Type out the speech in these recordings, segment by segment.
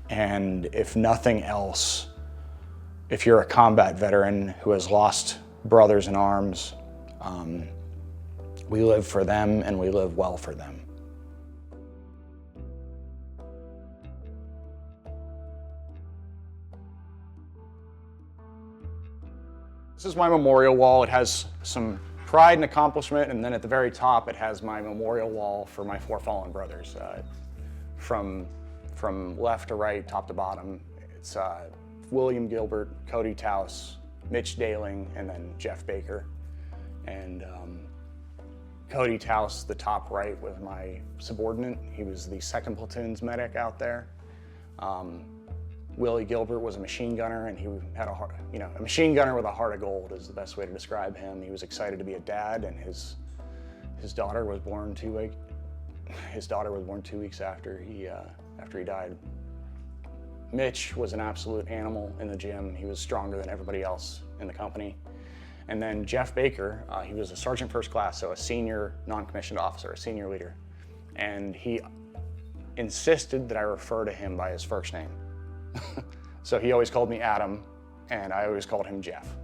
And if nothing else, if you're a combat veteran who has lost brothers in arms, we live for them and we live well for them. This is my memorial wall. It has some pride and accomplishment, and then at the very top it has my memorial wall for my 4 fallen brothers. From left to right, top to bottom, it's William Gilbert, Cody Taus, Mitch Daling, and then Jeff Baker. And Cody Taus, the top right, was my subordinate. He was the 2nd platoon's medic out there. Willie Gilbert was a machine gunner, and he had a heart, a machine gunner with a heart of gold is the best way to describe him. He was excited to be a dad, and his daughter was born 2 weeks after he died. Mitch was an absolute animal in the gym. He was stronger than everybody else in the company. And then Jeff Baker, he was a sergeant first class, so a senior non-commissioned officer, a senior leader. And he insisted that I refer to him by his first name. So he always called me Adam, and I always called him Jeff.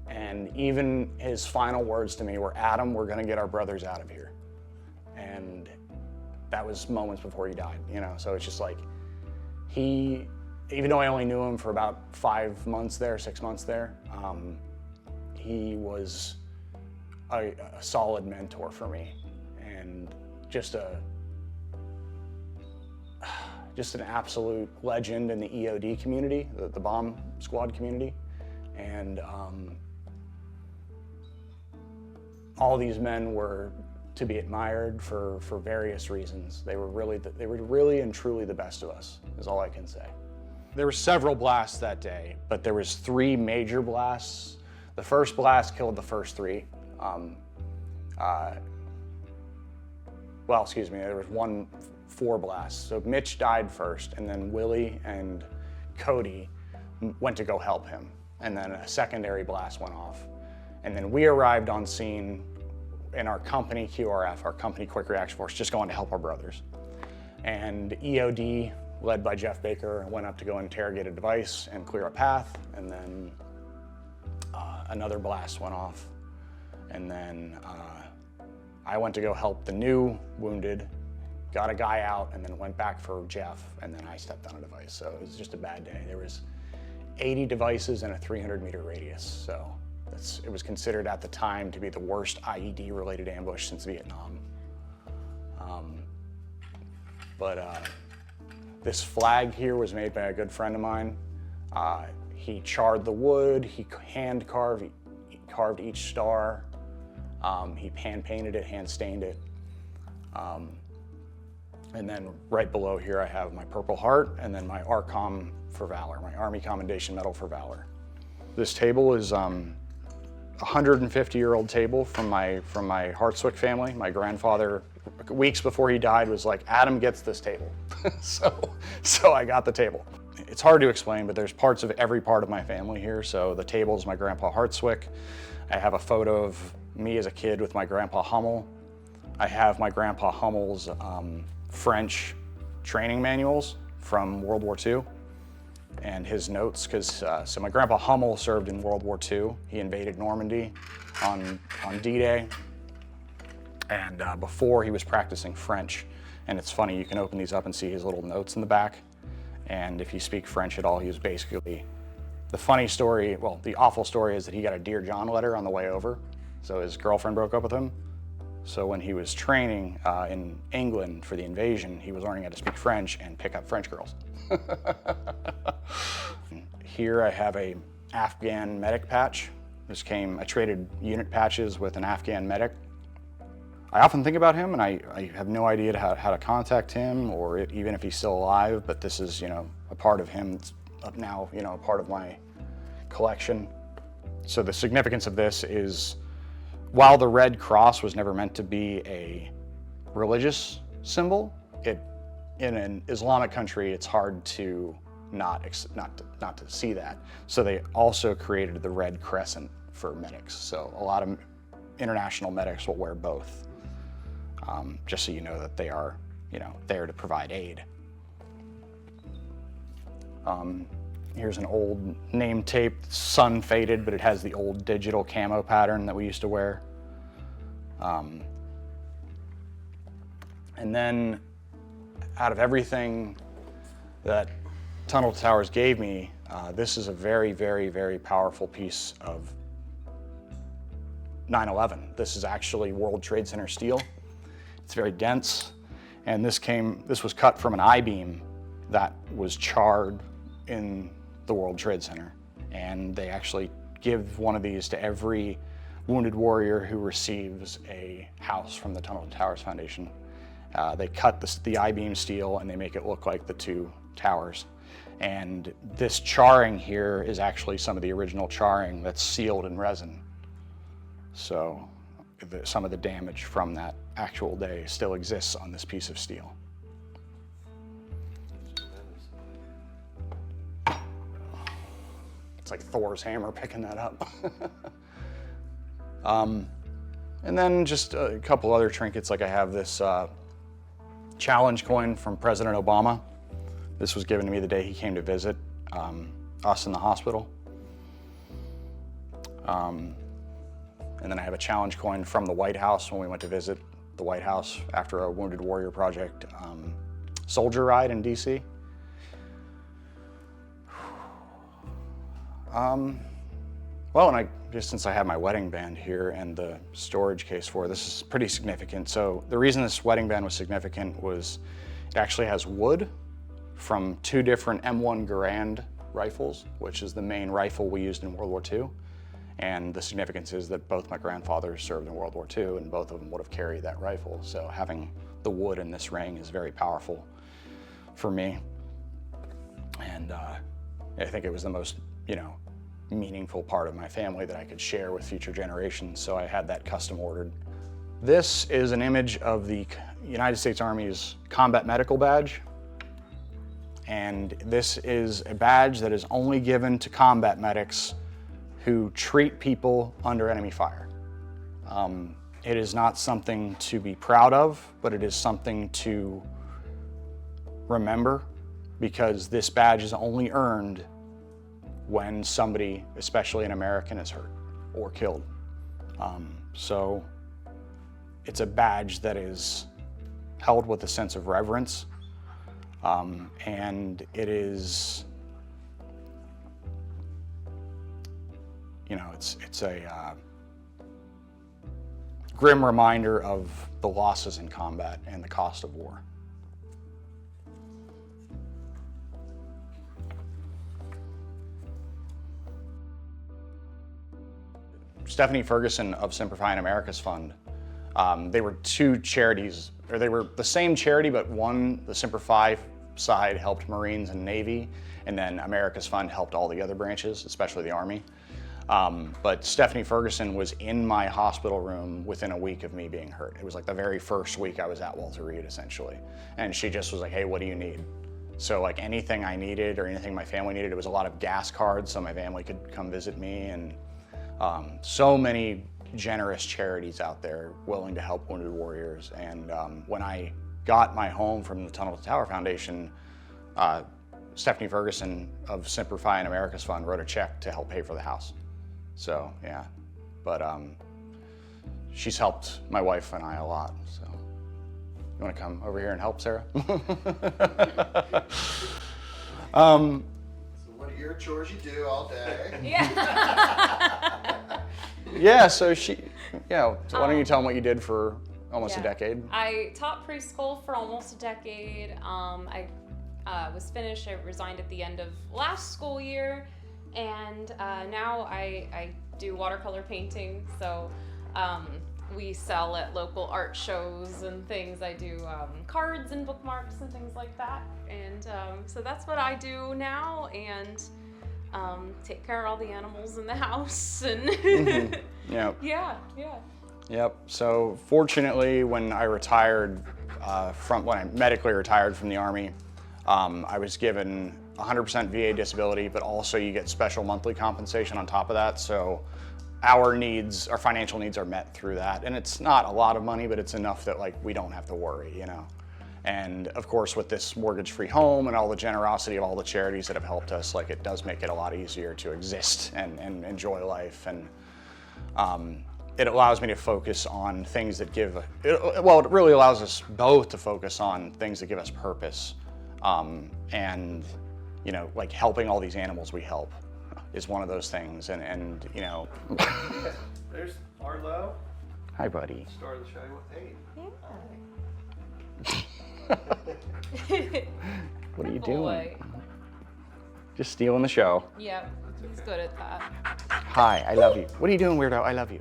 And even his final words to me were, "Adam, we're gonna get our brothers out of here." And that was moments before he died, So it's just like, even though I only knew him for about 6 months there, he was a solid mentor for me, and just an absolute legend in the EOD community, the bomb squad community. And all these men were to be admired for various reasons. They were really and truly the best of us, is all I can say. There were several blasts that day, but there was 3 major blasts. The first blast killed the first 3. There was 4 blasts. So Mitch died first, and then Willie and Cody went to go help him. And then a secondary blast went off. And then we arrived on scene in our company QRF, our company Quick Reaction Force, just going to help our brothers. And EOD, led by Jeff Baker, went up to go interrogate a device and clear a path. And then another blast went off. And then I went to go help the new wounded, got a guy out, and then went back for Jeff, and then I stepped on a device. So it was just a bad day. There was 80 devices in a 300-meter radius. So it was considered at the time to be the worst IED-related ambush since Vietnam. This flag here was made by a good friend of mine. He charred the wood, he carved each star, he hand-painted it, hand-stained it. And then right below here I have my Purple Heart and then my ARCOM for Valor, my Army Commendation Medal for Valor. This table is a 150-year-old table from my Hartswick family. My grandfather, weeks before he died, was like, "Adam gets this table." so I got the table. It's hard to explain, but there's parts of every part of my family here. So the table is my grandpa Hartswick. I have a photo of me as a kid with my grandpa Hummel. I have my grandpa Hummel's French training manuals from World War II and his notes, so my grandpa Hummel served in World War II. He invaded Normandy on D-Day, and before he was practicing French. And it's funny, you can open these up and see his little notes in the back. And if you speak French at all, he was basically, the awful story is that he got a Dear John letter on the way over. So his girlfriend broke up with him. So when he was training in England for the invasion, he was learning how to speak French and pick up French girls. Here I have a Afghan medic patch. I traded unit patches with an Afghan medic. I often think about him, and I have no idea how to contact him or even if he's still alive, but this is, a part of him that's now, a part of my collection. So the significance of this is, while the Red Cross was never meant to be a religious symbol, in an Islamic country, it's hard to not to see that. So they also created the Red Crescent for medics. So a lot of international medics will wear both, just so you know that they are, there to provide aid. Here's an old name tape, sun faded, but it has the old digital camo pattern that we used to wear. And then out of everything that Tunnel to Towers gave me, this is a very, very, very powerful piece of 9/11. This is actually World Trade Center steel. It's very dense, and this was cut from an I-beam that was charred in the World Trade Center. And they actually give one of these to every wounded warrior who receives a house from the Tunnel to Towers Foundation. They cut the I-beam steel and they make it look like the two towers. And this charring here is actually some of the original charring that's sealed in resin. So some of the damage from that actual day still exists on this piece of steel. It's like Thor's hammer picking that up. And then just a couple other trinkets, like I have this challenge coin from President Obama. This was given to me the day he came to visit us in the hospital. And then I have a challenge coin from the White House when we went to visit the White House after a Wounded Warrior Project soldier ride in DC. Well, and since I have my wedding band here and the storage case for it, this is pretty significant. So the reason this wedding band was significant was it actually has wood from 2 different M1 Garand rifles, which is the main rifle we used in World War II. And the significance is that both my grandfathers served in World War II, and both of them would have carried that rifle. So having the wood in this ring is very powerful for me. And I think it was the most, meaningful part of my family that I could share with future generations. So I had that custom ordered. This is an image of the United States Army's combat medical badge. And this is a badge that is only given to combat medics who treat people under enemy fire. It is not something to be proud of, but it is something to remember, because this badge is only earned when somebody, especially an American, is hurt or killed. So it's a badge that is held with a sense of reverence, and it is, it's a grim reminder of the losses in combat and the cost of war. Stephanie Ferguson of Simplifying America's Fund, they were 2 charities, or they were the same charity, but one, the Simplify side, helped Marines and Navy, and then America's Fund helped all the other branches, especially the Army. But Stephanie Ferguson was in my hospital room within a week of me being hurt. It was like the very first week I was at Walter Reed, essentially. And she just was like, hey, what do you need? So like anything I needed or anything my family needed, it was a lot of gas cards so my family could come visit me, and so many generous charities out there willing to help wounded warriors. And when I got my home from the Tunnel to Tower Foundation, Stephanie Ferguson of Simplifying America's Fund wrote a check to help pay for the house. So yeah, but she's helped my wife and I a lot. So you want to come over here and help, Sarah? What are your chores you do all day? Yeah. So why don't you tell them what you did for almost a decade? I taught preschool for almost a decade. I was finished. I resigned at the end of last school year, and now I do watercolor painting. So we sell at local art shows and things. I do cards and bookmarks and things like that. And so that's what I do now, and take care of all the animals in the house. And Yep. Yeah. Yep. So fortunately, when I retired when I medically retired from the Army, I was given 100% VA disability, but also you get special monthly compensation on top of that. So our financial needs are met through that. And it's not a lot of money, but it's enough that like we don't have to worry, And of course, with this mortgage-free home and all the generosity of all the charities that have helped us, like, it does make it a lot easier to exist and enjoy life. And it allows me to focus on things that it really allows us both to focus on things that give us purpose. And, you know, like helping all these animals we help is one of those things. And you know. There's Arlo. Hi, buddy. Star of the show. Hey. What are you Good doing? boy. Just stealing the show. Yep, he's good at that. Hi, I love you. What are you doing, weirdo? I love you.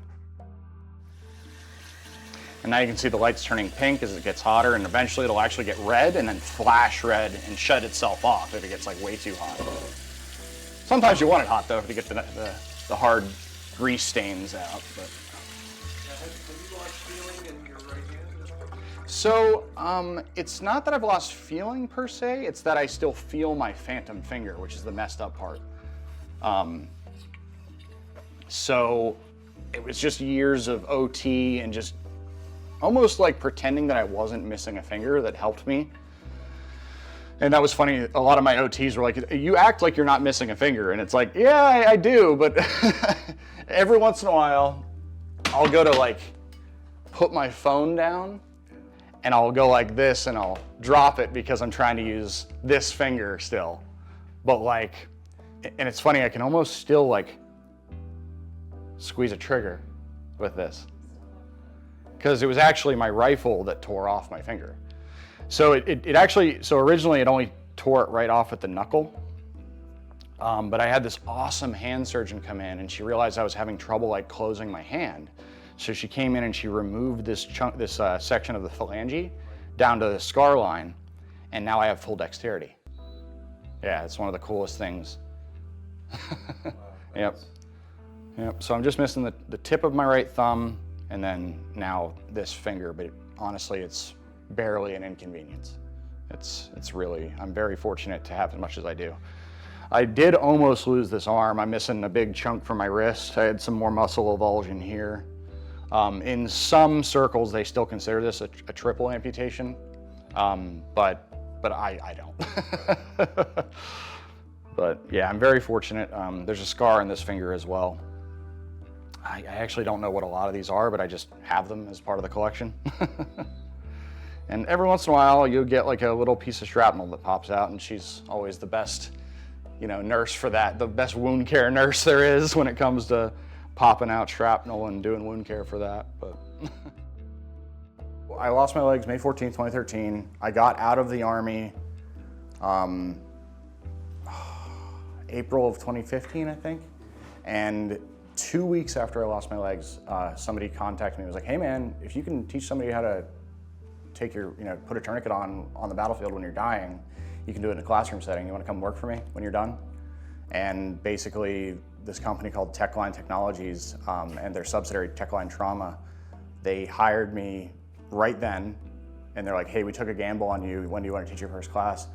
And now you can see the lights turning pink as it gets hotter, and eventually it'll actually get red and then flash red and shut itself off if it gets like way too hot. Sometimes you want it hot though to get the hard grease stains out. But. Have you lost feeling in your right hand at all? So it's not that I've lost feeling per se, it's that I still feel my phantom finger, which is the messed up part. So it was just years of OT and just almost like pretending that I wasn't missing a finger that helped me. And that was funny. A lot of my OTs were like, you act like you're not missing a finger. And it's like, yeah, I do. But every once in a while, I'll go to like put my phone down and I'll go like this and I'll drop it because I'm trying to use this finger still. But like, and it's funny, I can almost still like squeeze a trigger with this. Because it was actually my rifle that tore off my finger. So it actually, so originally it only tore it right off at the knuckle. But I had this awesome hand surgeon come in and she realized I was having trouble like closing my hand. So she came in and she removed this chunk, this section of the phalange down to the scar line. And now I have full dexterity. Yeah, it's one of the coolest things. Yep. Yep, so I'm just missing the tip of my right thumb and then now this finger, but honestly, it's barely an inconvenience. It's really, I'm very fortunate to have as much as I do. I did almost lose this arm. I'm missing a big chunk from my wrist. I had some more muscle avulsion here. In some circles, they still consider this a triple amputation, but I don't. But yeah, I'm very fortunate. There's a scar in this finger as well. I actually don't know what a lot of these are, but I just have them as part of the collection. And every once in a while, you'll get like a little piece of shrapnel that pops out, and she's always the best, you know, nurse for that, the best wound care nurse there is when it comes to popping out shrapnel and doing wound care for that. But I lost my legs May 14th, 2013. I got out of the Army April of 2015, I think. And 2 weeks after I lost my legs, somebody contacted me and was like, hey man, if you can teach somebody how to take your, you know, put a tourniquet on the battlefield when you're dying, you can do it in a classroom setting. You want to come work for me when you're done? And basically, this company called Techline Technologies and their subsidiary Techline Trauma, they hired me right then, and they're like, hey, we took a gamble on you. When do you want to teach your first class?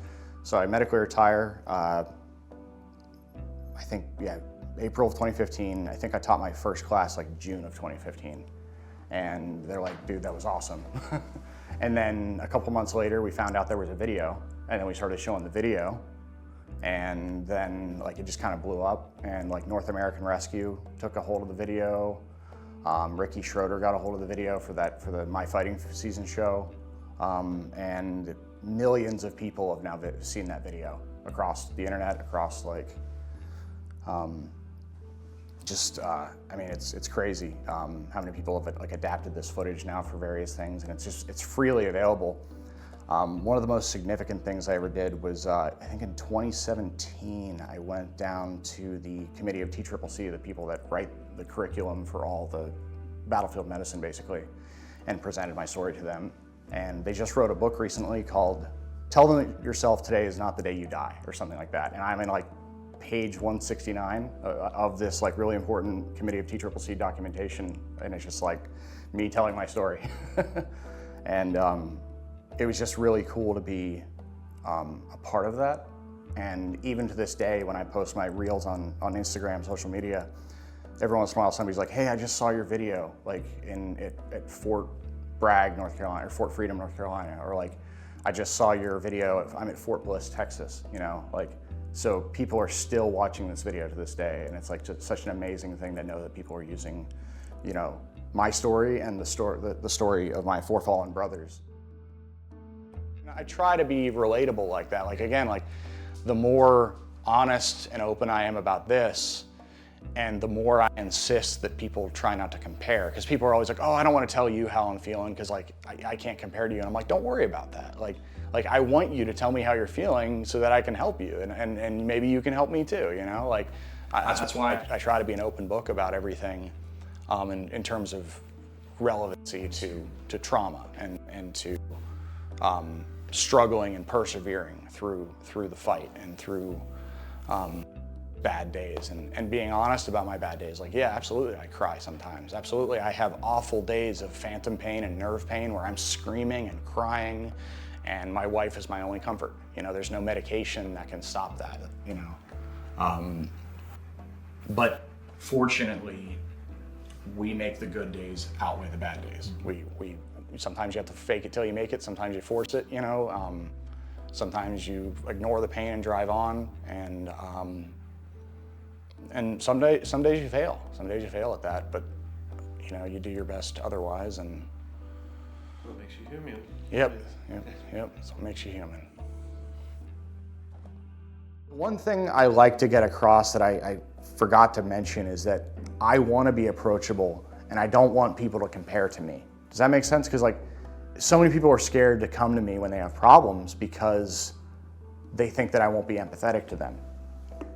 So I medically retire, I think, yeah, April of 2015. I think I taught my first class like June of 2015. And they're like, dude, that was awesome. And then a couple months later, we found out there was a video, and then we started showing the video. And then like it just kind of blew up, and like North American Rescue took a hold of the video. Ricky Schroeder got a hold of the video for the My Fighting season show. And millions of people have now seen that video across the internet, across like, I mean, it's crazy how many people have like adapted this footage now for various things, and it's freely available. One of the most significant things I ever did was, I think in 2017, I went down to the committee of TCCC, the people that write the curriculum for all the battlefield medicine basically, and presented my story to them. And they just wrote a book recently called Tell Them Yourself Today Is Not the Day You Die, or something like that. And I'm in like page 169 of this like really important committee of TCCC documentation, and it's just like me telling my story. And it was just really cool to be a part of that. And even to this day, when I post my reels on Instagram, social media, every once in a while somebody's like, hey, I just saw your video like at Fort Bragg, North Carolina, or Fort Freedom, North Carolina, or like, I just saw your video, I'm at Fort Bliss, Texas, you know, like, so people are still watching this video to this day, and it's like just such an amazing thing to know that people are using, you know, my story and the story of my four fallen brothers. I try to be relatable like that. Like, again, like, the more honest and open I am about this, and the more I insist that people try not to compare, because people are always like, oh, I don't want to tell you how I'm feeling because like I can't compare to you. And I'm like, don't worry about that. Like I want you to tell me how you're feeling so that I can help you, and maybe you can help me too, you know? Like, that's why I try to be an open book about everything in terms of relevancy to trauma and to struggling and persevering through the fight and through bad days and being honest about my bad days. Like, yeah, absolutely, I cry sometimes. Absolutely, I have awful days of phantom pain and nerve pain where I'm screaming and crying, and my wife is my only comfort. You know, there's no medication that can stop that, you know. But fortunately, we make the good days outweigh the bad days. We sometimes you have to fake it till you make it. Sometimes you force it, you know. Sometimes you ignore the pain and drive on, and some days you fail. Some days you fail at that, but you know, you do your best otherwise, and What makes you human? Yep. That's what makes you human. One thing I like to get across that I forgot to mention is that I want to be approachable, and I don't want people to compare to me. Does that make sense? Because like, so many people are scared to come to me when they have problems because they think that I won't be empathetic to them.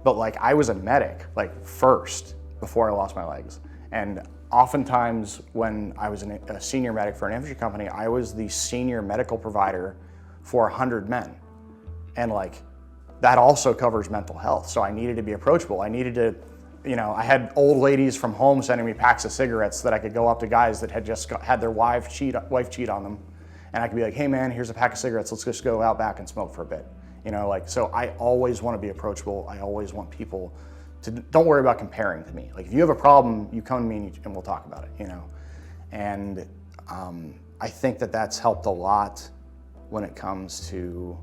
But like, I was a medic, like, first, before I lost my legs. And oftentimes when I was a senior medic for an infantry company, I was the senior medical provider for 100 men. And like, that also covers mental health. So I needed to be approachable. I needed to, you know, I had old ladies from home sending me packs of cigarettes that I could go up to guys that had just had their wife cheat on them. And I could be like, hey man, here's a pack of cigarettes. Let's just go out back and smoke for a bit. You know, like, so I always want to be approachable. I always want people to, don't worry about comparing to me. Like, if you have a problem, you come to me and we'll talk about it, you know? And I think that that's helped a lot when it comes to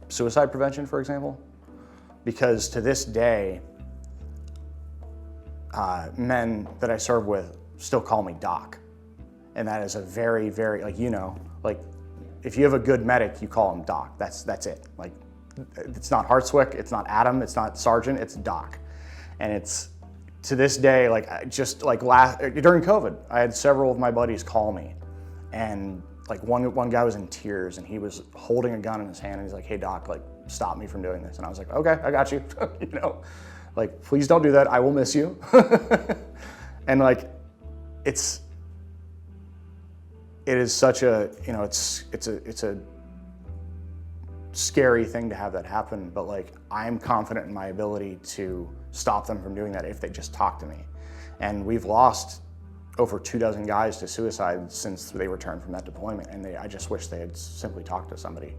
suicide prevention, for example, because to this day, men that I serve with still call me doc. And that is a very, very, like, you know, like, if you have a good medic, you call him doc. That's it. Like, it's not Hartswick, it's not Adam, it's not Sergeant, it's doc. And it's, to this day, like, just like during COVID, I had several of my buddies call me, and like one guy was in tears and he was holding a gun in his hand and he's like, hey doc, like, stop me from doing this. And I was like, okay, I got you. You know, like, please don't do that, I will miss you. And like, it is such a, you know, it's a scary thing to have that happen, but like, I'm confident in my ability to stop them from doing that if they just talk to me. And we've lost over 24 guys to suicide since they returned from that deployment, and I just wish they had simply talked to somebody.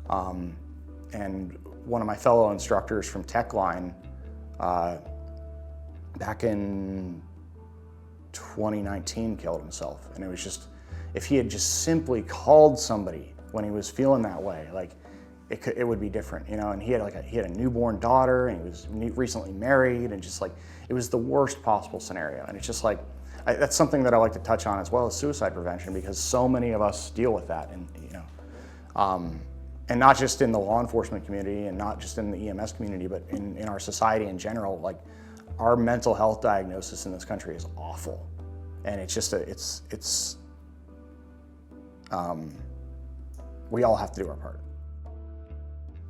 And one of my fellow instructors from Tech Line, back in 2019, killed himself. And it was just, if he had just simply called somebody when he was feeling that way, like, it would be different, you know. And he had a newborn daughter, and he was recently married, and just like, it was the worst possible scenario. And it's just like, that's something that I like to touch on as well as suicide prevention, because so many of us deal with that, and you know, and not just in the law enforcement community and not just in the EMS community, but in our society in general. Like, our mental health diagnosis in this country is awful, and it's just we all have to do our part.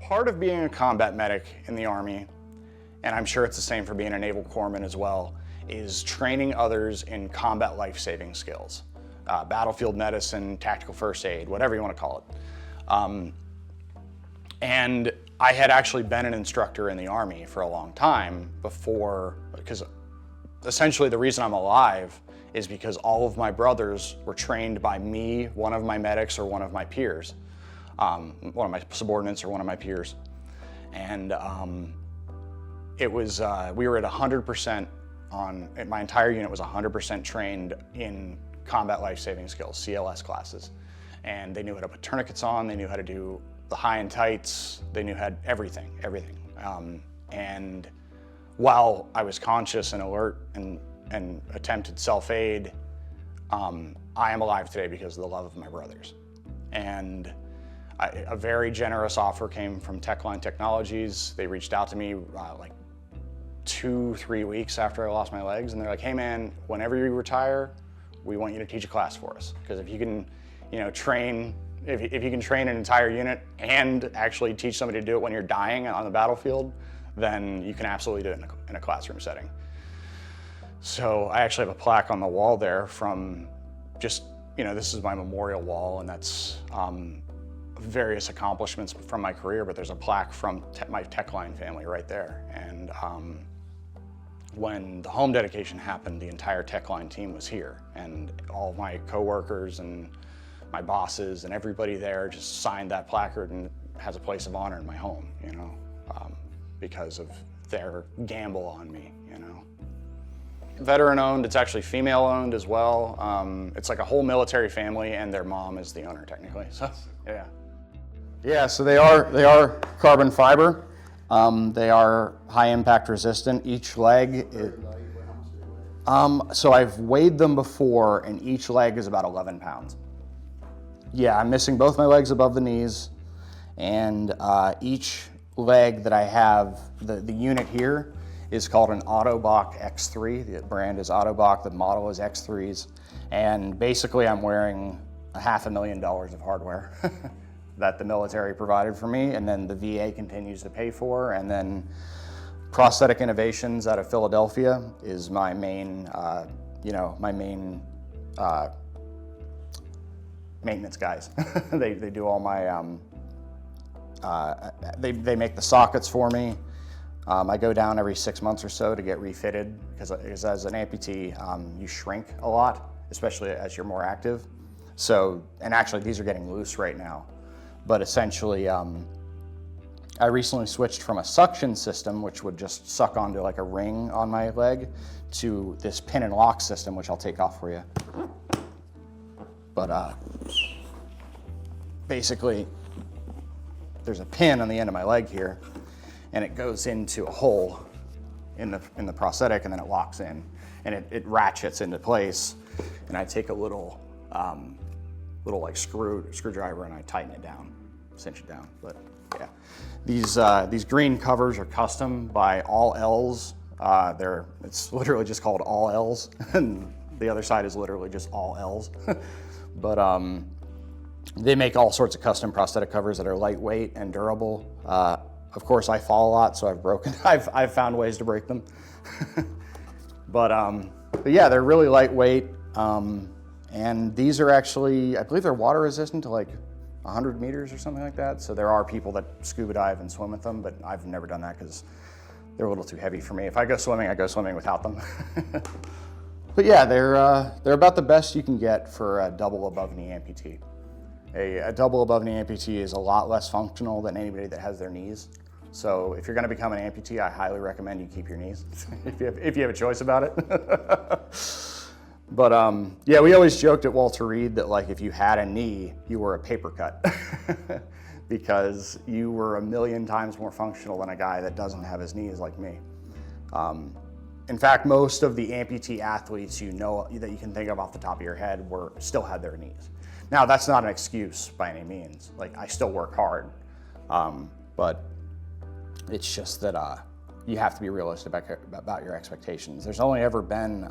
Part of being a combat medic in the Army, and I'm sure it's the same for being a naval corpsman as well, is training others in combat life-saving skills. Battlefield medicine, tactical first aid, whatever you want to call it. And I had actually been an instructor in the Army for a long time before, because essentially the reason I'm alive is because all of my brothers were trained by me, one of my medics, or one of my peers, one of my subordinates or one of my peers. And it was, we were at 100% my entire unit was 100% trained in combat life-saving skills, CLS classes. And they knew how to put tourniquets on, they knew how to do the high and tights, they knew how to everything. And while I was conscious and alert and attempted self-aid, I am alive today because of the love of my brothers. And a very generous offer came from Techline Technologies. They reached out to me like 2-3 weeks after I lost my legs, and they're like, hey man, whenever you retire, we want you to teach a class for us. Because if you can, train, if you can train an entire unit and actually teach somebody to do it when you're dying on the battlefield, then you can absolutely do it in a classroom setting. So I actually have a plaque on the wall there from just, this is my memorial wall, and that's various accomplishments from my career, but there's a plaque from my Techline family right there. And when the home dedication happened, the entire Techline team was here, and all of my coworkers and my bosses and everybody there just signed that placard, and it has a place of honor in my home, because of their gamble on me, Veteran owned, it's actually female owned as well. It's like a whole military family, and their mom is the owner technically, so yeah. Yeah, so they are carbon fiber. They are high impact resistant. Each leg is, so I've weighed them before, and each leg is about 11 pounds. Yeah, I'm missing both my legs above the knees, and each leg that I have, the unit here is called an Autobach X3. The brand is Autobach, the model is X3s, and basically I'm wearing $500,000 of hardware that the military provided for me, and then the VA continues to pay for, and then Prosthetic Innovations out of Philadelphia is my main, maintenance guys. They do all my, they make the sockets for me. I go down every 6 months or so to get refitted, because as an amputee, you shrink a lot, especially as you're more active. So, and actually these are getting loose right now. But essentially, I recently switched from a suction system, which would just suck onto like a ring on my leg, to this pin and lock system, which I'll take off for you. But basically, there's a pin on the end of my leg here, and it goes into a hole in the prosthetic, and then it locks in, and it ratchets into place. And I take a little like screwdriver, and I tighten it down, cinch it down. But yeah, these green covers are custom by All L's. It's literally just called All L's, and the other side is literally just All L's. But they make all sorts of custom prosthetic covers that are lightweight and durable. Of course, I fall a lot, so I've found ways to break them. But yeah, they're really lightweight. And these are actually, I believe they're water resistant to like 100 meters or something like that. So there are people that scuba dive and swim with them, but I've never done that because they're a little too heavy for me. If I go swimming without them. But yeah, they're about the best you can get for a double above knee amputee. A double above knee amputee is a lot less functional than anybody that has their knees. So if you're going to become an amputee, I highly recommend you keep your knees if you have a choice about it. But yeah, we always joked at Walter Reed that like if you had a knee, you were a paper cut because you were a million times more functional than a guy that doesn't have his knees like me. In fact, most of the amputee athletes that you can think of off the top of your head still had their knees. Now, that's not an excuse by any means. Like, I still work hard, but it's just that you have to be realistic about your expectations. There's only ever been,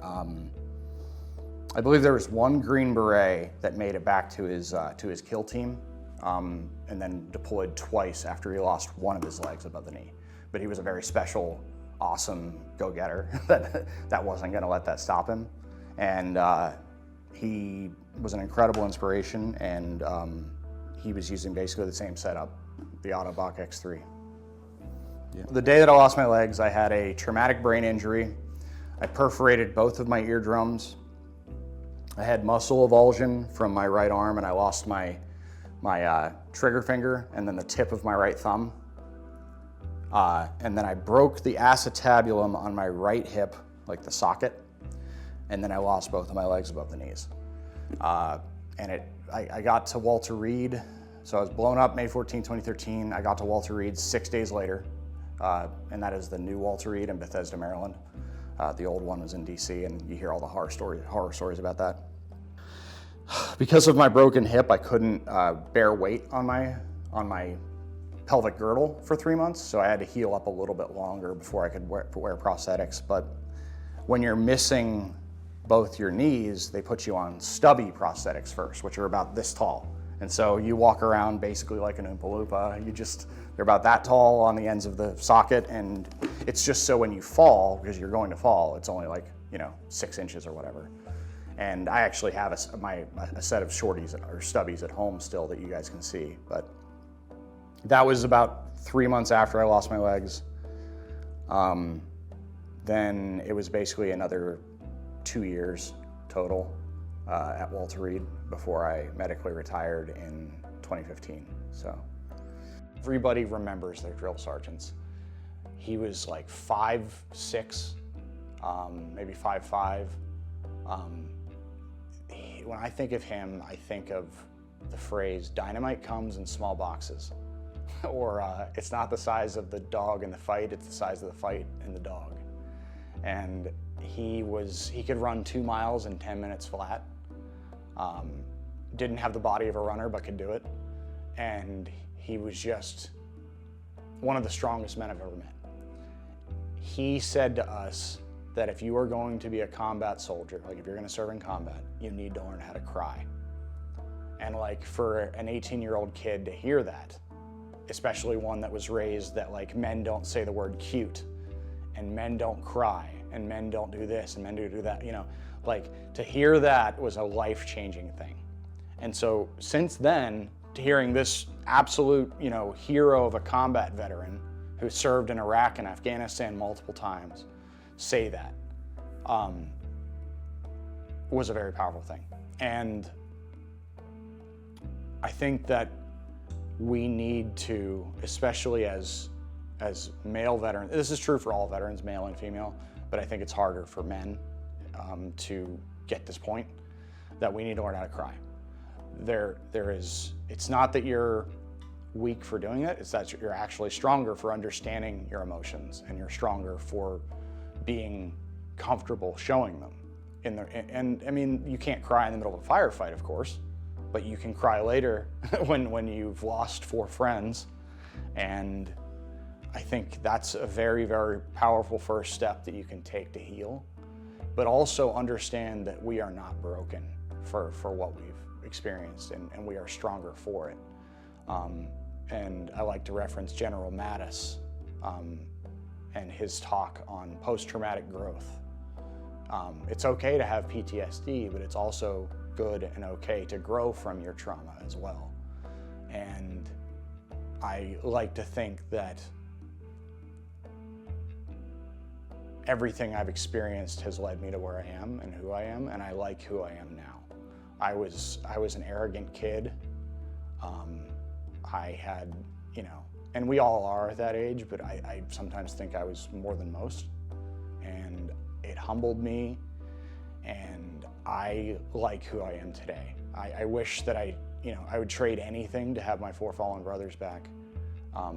I believe there was one Green Beret that made it back to his kill team, and then deployed twice after he lost one of his legs above the knee. But he was a very special, awesome go-getter that wasn't going to let that stop him, and he was an incredible inspiration, and he was using basically the same setup, the Autobach X3. Yeah. The day that I lost my legs, I had a traumatic brain injury. I perforated both of my eardrums. I had muscle avulsion from my right arm, and I lost my trigger finger and then the tip of my right thumb. And then I broke the acetabulum on my right hip, like the socket, and then I lost both of my legs above the knees. and I got to Walter Reed. So I was blown up May 14, 2013. I got to Walter Reed 6 days later, and that is the new Walter Reed in Bethesda, Maryland. The old one was in DC, and you hear all the horror stories about that. Because of my broken hip, I couldn't bear weight on my pelvic girdle for 3 months, so I had to heal up a little bit longer before I could wear prosthetics. But when you're missing both your knees, they put you on stubby prosthetics first, which are about this tall. And so you walk around basically like an Oompa Loompa. They're about that tall on the ends of the socket, and it's just so when you fall, because you're going to fall, it's only like, 6 inches or whatever. And I actually have a set of shorties or stubbies at home still that you guys can see. But that was about 3 months after I lost my legs. Then it was basically another 2 years total at Walter Reed before I medically retired in 2015. So everybody remembers their drill sergeants. He was like 5'6", maybe 5'5". When I think of him, I think of the phrase, dynamite comes in small boxes. Or it's not the size of the dog in the fight, it's the size of the fight in the dog. And he could run 2 miles in 10 minutes flat. Didn't have the body of a runner, but could do it. And he was just one of the strongest men I've ever met. He said to us that if you are going to be a combat soldier, like if you're gonna serve in combat, you need to learn how to cry. And like for an 18-year-old kid to hear that, especially one that was raised that like men don't say the word cute, and men don't cry, and men don't do this, and men don't do that, like to hear that was a life-changing thing. And so since then, to hearing this absolute, hero of a combat veteran who served in Iraq and Afghanistan multiple times say that was a very powerful thing. And I think that we need to, especially as male veterans, this is true for all veterans, male and female, but I think it's harder for men to get this point, that we need to learn how to cry. It's not that you're weak for doing it, it's that you're actually stronger for understanding your emotions, and you're stronger for being comfortable showing them. And I mean, you can't cry in the middle of a firefight, of course, but you can cry later when you've lost 4 friends. And I think that's a very, very powerful first step that you can take to heal, but also understand that we are not broken for what we've experienced, and we are stronger for it. And I like to reference General Mattis and his talk on post-traumatic growth. It's okay to have PTSD, but it's also good and okay to grow from your trauma as well. And I like to think that everything I've experienced has led me to where I am and who I am, and I like who I am now. I was an arrogant kid. I had, and we all are at that age, but I sometimes think I was more than most. And it humbled me, and I like who I am today. I wish that I would trade anything to have my 4 fallen brothers back,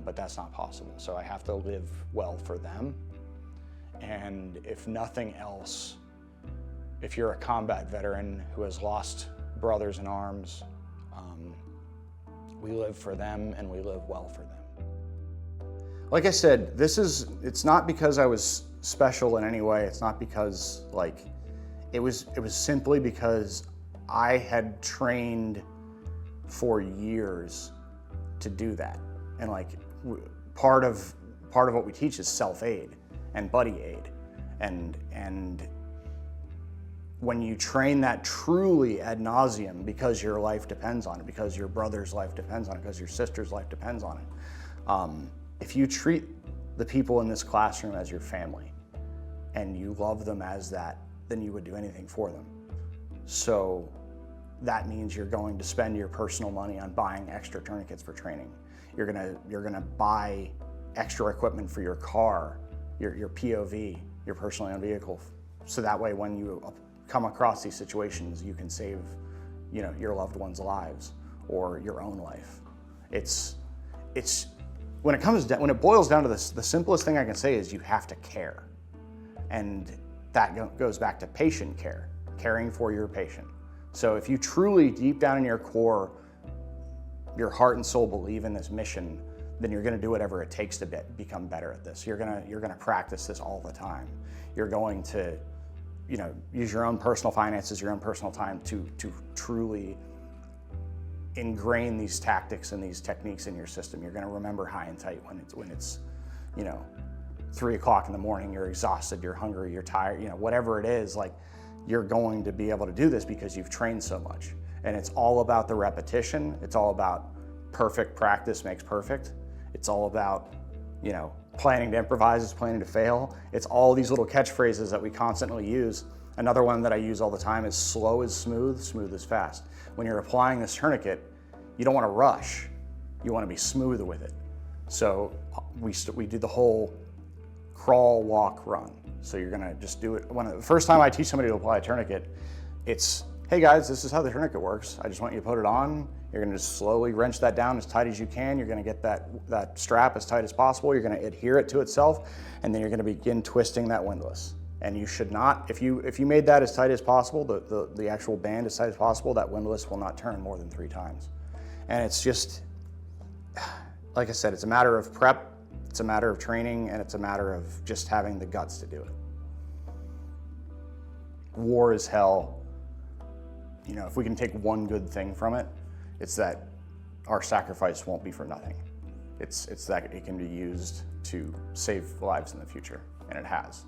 but that's not possible. So I have to live well for them. And if nothing else, if you're a combat veteran who has lost brothers in arms, we live for them and we live well for them. Like I said, it's not because I was special in any way. It's not because it was simply because I had trained for years to do that. And part of what we teach is self-aid and buddy aid. And when you train that truly ad nauseum, because your life depends on it, because your brother's life depends on it, because your sister's life depends on it, if you treat the people in this classroom as your family and you love them as that, then you would do anything for them. So that means you're going to spend your personal money on buying extra tourniquets for training. You're gonna buy extra equipment for your car, your POV, your personally owned vehicle, so that way when you come across these situations, you can save your loved ones' lives or your own life. It's when it boils down to this, the simplest thing I can say is you have to care. And that goes back to patient care, caring for your patient. So if you truly, deep down in your core, your heart and soul believe in this mission, then you're going to do whatever it takes to become better at this. You're going to practice this all the time. You're going to, use your own personal finances, your own personal time to truly ingrain these tactics and these techniques in your system. You're going to remember high and tight when it's 3 o'clock in the morning, you're exhausted, you're hungry, you're tired, whatever it is, like, you're going to be able to do this because you've trained so much. And it's all about the repetition. It's all about perfect practice makes perfect. It's all about, planning to improvise is planning to fail. It's all these little catchphrases that we constantly use. Another one that I use all the time is slow is smooth, smooth is fast. When you're applying this tourniquet, you don't want to rush. You want to be smooth with it. So we do the whole crawl, walk, run. So you're gonna just do it. The first time I teach somebody to apply a tourniquet, it's, hey guys, this is how the tourniquet works. I just want you to put it on. You're gonna just slowly wrench that down as tight as you can. You're gonna get that strap as tight as possible. You're gonna adhere it to itself, and then you're gonna begin twisting that windlass. And you should not, if you made that as tight as possible, the actual band as tight as possible, that windlass will not turn more than 3 times. And it's just, like I said, it's a matter of prep, it's a matter of training, and it's a matter of just having the guts to do it. War is hell. If we can take one good thing from it, it's that our sacrifice won't be for nothing. It's that it can be used to save lives in the future, and it has.